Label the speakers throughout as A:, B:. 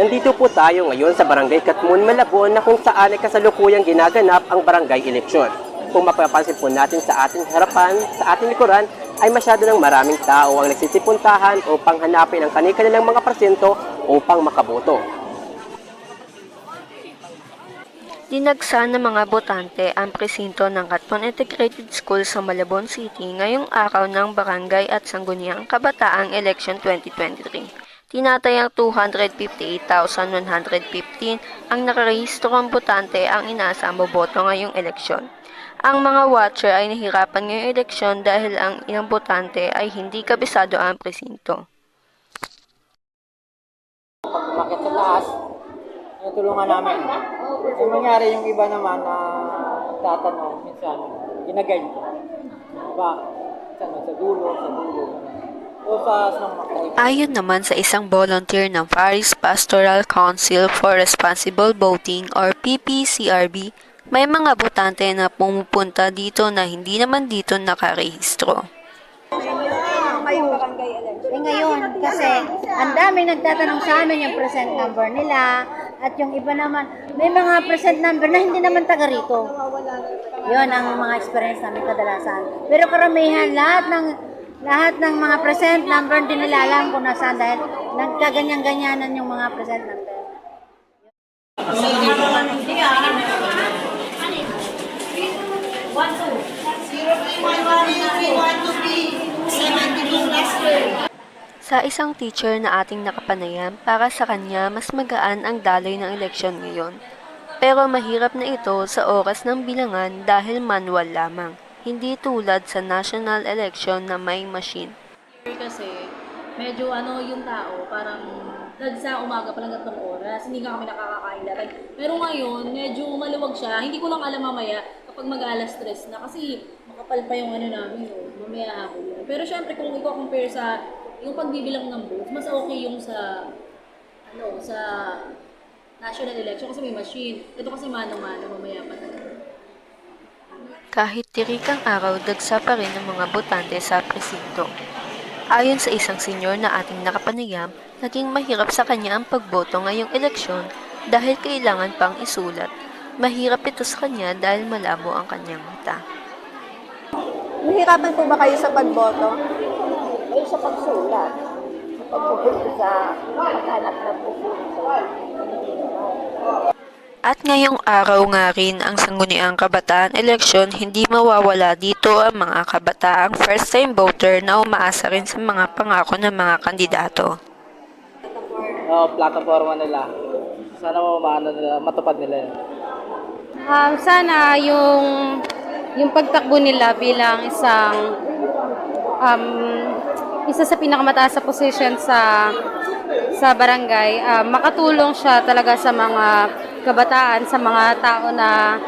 A: Nandito po tayo ngayon sa Barangay Katmon, Malabon na kung saan ay kasalukuyang ginaganap ang barangay eleksyon. Kung mapapansin po natin sa ating harapan, sa ating likuran, ay masyado ng maraming tao ang nagsisipuntahan upang hanapin ang kanilang mga presinto upang makaboto.
B: Dinagsa ng mga botante ang presinto ng Katmon Integrated School sa Malabon City ngayong araw ng Barangay at Sangguniang Kabataang Election 2023. Tinatayang 258,115 ang nakarehistrong botante ang inaasang boboto ngayong eleksyon. Ang mga watcher ay nahirapan ngayong eleksyon dahil ang ilang botante ay hindi kabisado ang presinto.
C: Umakyat sa taas, tulungan namin. Yung mangyari yung iba naman na tatanong, minsan, ginaguide ko. Diba? Sa dulo. O sa mga
B: Ayon naman sa isang volunteer ng Paris Pastoral Council for Responsible Voting or PPCRB, may mga botante na pumupunta dito na hindi naman dito nakarehistro.
D: Ngayon, kasi ang dami nagtatanong sa amin yung present number nila at yung iba naman, may mga present number na hindi naman taga rito. Yun ang mga experience namin kadalasan. Pero karamihan, lahat ng mga present number din nila alam kung nasaan dahil nagkaganyan-ganyanan yung mga present number.
B: Sa isang teacher na ating nakapanayam, para sa kanya mas magaan ang daloy ng eleksyon ngayon. Pero mahirap na ito sa oras ng bilangan dahil manual lamang, hindi tulad sa national election na may machine.
E: Kasi medyo yung tao parang sa umaga pa lang gatong oras, hindi nga kami nakakakain lahat. Pero ngayon, medyo maluwag siya. Hindi ko lang alam mamaya kapag mag-alas 3 na kasi makapal pa yung namin, mamaya hapon yun. Pero syempre kung i-compare sa yung pagbibilang ng votes, mas okay yung sa national election kasi may machine. Ito kasi mano-mano, mamaya pa talaga.
B: Kahit tirikang araw, dagsa pa rin ang mga botante sa presinto. Ayon sa isang senyor na ating nakapanayam, naging mahirap sa kanya ang pagboto ngayong eleksyon dahil kailangan pang isulat. Mahirap ito sa kanya dahil malabo ang kanyang mata.
F: Nahihirapan po ba kayo sa pagboto?
D: Ay sa pagsulat, pagpupunta sa paghanap ng
B: At ngayong araw nga rin ang Sangguniang Kabataan Eleksyon, hindi mawawala dito ang mga kabataang first-time voter na umaasa rin sa mga pangako ng mga kandidato.
C: plataforma nila. Sana matupad nila yun.
E: Sana yung pagtakbo nila bilang isa sa pinakamataas sa position sa barangay, makatulong siya talaga sa mga kabataan, sa mga tao na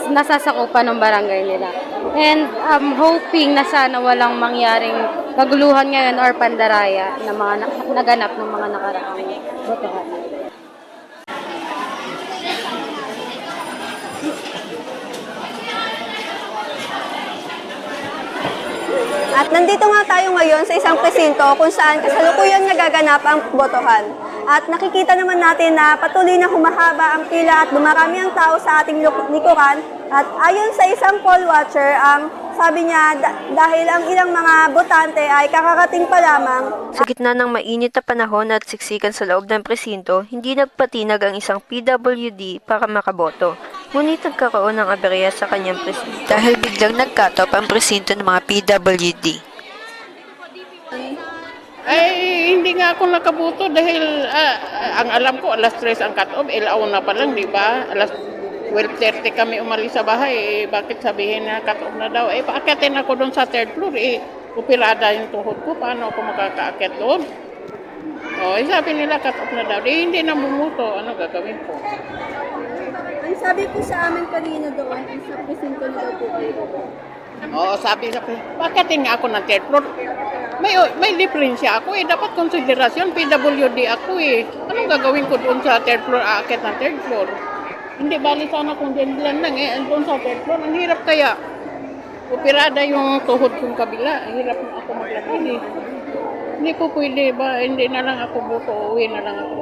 E: nasasakupan ng barangay nila. And I'm hoping na sana walang mangyaring kaguluhan ngayon or pandaraya na mga naganap ng mga nakaraang botohan.
F: At nandito nga tayo ngayon sa isang presinto kung saan kasalukuyang nagaganap ang botohan. At nakikita naman natin na patuloy na humahaba ang pila at dumarami ang tao sa ating likuran. At ayon sa isang poll watcher, sabi niya dahil ang ilang mga botante ay kakarating pa lamang.
B: Sa gitna ng mainit na panahon at siksikan sa loob ng presinto, hindi nagpatinag ang isang PWD para makaboto. Ngunit nagkaroon ng aberya sa kanyang presinto dahil biglang nagkatop ang presinto ng mga PWD.
G: Ay, hindi nga ako nakaboto dahil ang alam ko alas 3 ang cut-off, ilauna pa lang, di ba? Alas 12:30 kami umalis sa bahay, bakit sabihin na cut-off na daw? Paakyatin ako doon sa third floor, upirada yung tuhod ko, paano ako makakaakyat doon? Sabi nila cut-off na daw, hindi na bumuto, ano gagawin ko?
F: Ang sabi po sa amin kanina doon, sa presinto na daw po kayo.
G: Sabi bakit nga ako ng third floor? May diferensya ako dapat konsiderasyon, PWD ako Anong gagawin ko doon sa third floor, aakyat ng third floor? Hindi bali sana kung din lang doon sa third floor, ang hirap kaya. Operada yung tuhod kong kabila, hirap na ako maglakad Hindi po pwede ba, hindi na lang ako buto, uwi na lang ako.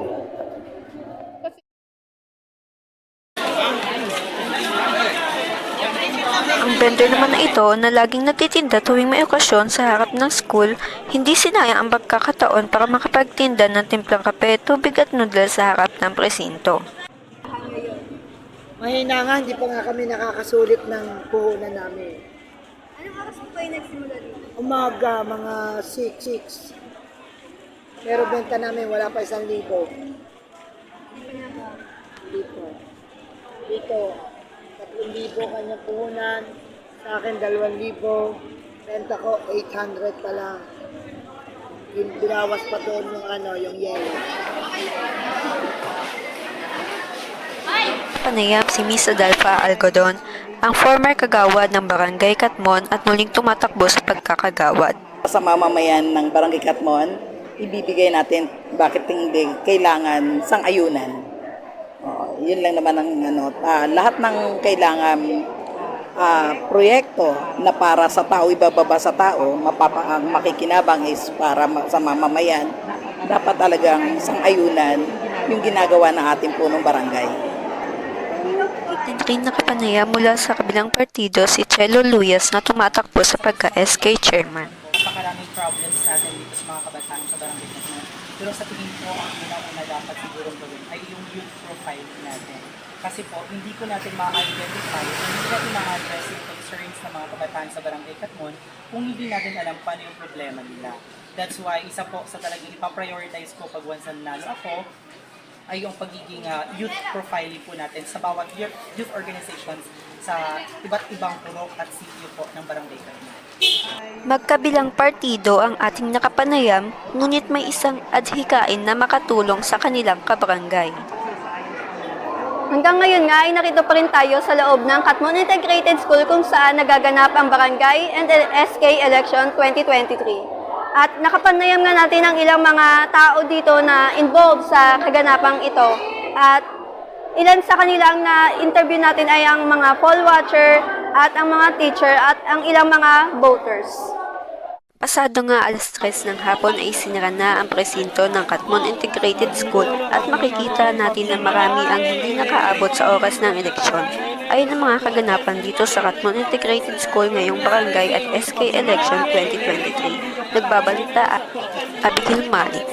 B: Ang vendor naman na ito na laging nagtitinda tuwing may okasyon sa harap ng school, hindi sinayang ang pagkakataon para makapagtinda ng timplang kape, tubig at noodles sa harap ng presinto.
H: Mahina nga, hindi pa nga kami nakakasulit ng puhunan namin.
F: Anong oras po kayo nagsimula dito?
H: Umaga, mga 6. Pero benta namin, wala pa 1,000. Dito, 3,000 kanyang puhunan. Sa akin, 2,000. Benta ko, 800 pa lang. Binawas pa doon yung yellow.
B: Panayam si Miss Adalfa Algodon, ang former kagawad ng Barangay Katmon at muling tumatakbo sa pagkakagawad.
I: Sa mamamayan ng Barangay Katmon, ibibigay natin bakit hindi kailangan sang-ayunan. Yun lang naman ang lahat ng kailangan proyekto na para sa tao, ibababa sa tao, ang makikinabang is para sa mamamayan, dapat talagang sang-ayunan yung ginagawa ng ating punong barangay.
B: Din rin nakapanaya mula sa kabilang partido si Chelo Luyas na tumatakbo sa pagka-SK chairman.
J: Napakaraming problems natin dito sa mga kabataan sa barangay natin. Pero sa tingin ko, ang una dapat sigurong gawin ay yung youth profile natin. Kasi po, hindi ko natin ma-identify, hindi natin ma-address yung concerns ng mga kabataan sa barangay Katmon kung hindi natin alam paano yung problema nila. That's why, isa po sa talagang ipaprioritize ko pag once nanalo ako, ay yung pagiging youth profiling po natin sa bawat youth organizations sa iba't ibang purok at sitio po ng Barangay Katmon.
B: Magkabilang partido ang ating nakapanayam, ngunit may isang adhikain na makatulong sa kanilang kabarangay.
F: Hanggang ngayon nga ay nakita pa rin tayo sa loob ng Katmon Integrated School kung saan nagaganap ang Barangay and SK Election 2023. At nakapanayam nga natin ang ilang mga tao dito na involved sa kaganapang ito. At ilan sa kanilang na-interview natin ay ang mga poll watcher at ang mga teacher at ang ilang mga voters.
B: Pasado nga 3:00 ng hapon ay sinara na ang presinto ng Katmon Integrated School at makikita natin na marami ang hindi nakaabot sa oras ng eleksyon. Ayon ang mga kaganapan dito sa Katmon Integrated School ngayong barangay at SK Election 2023. Nagbabalita at Abigail Malik.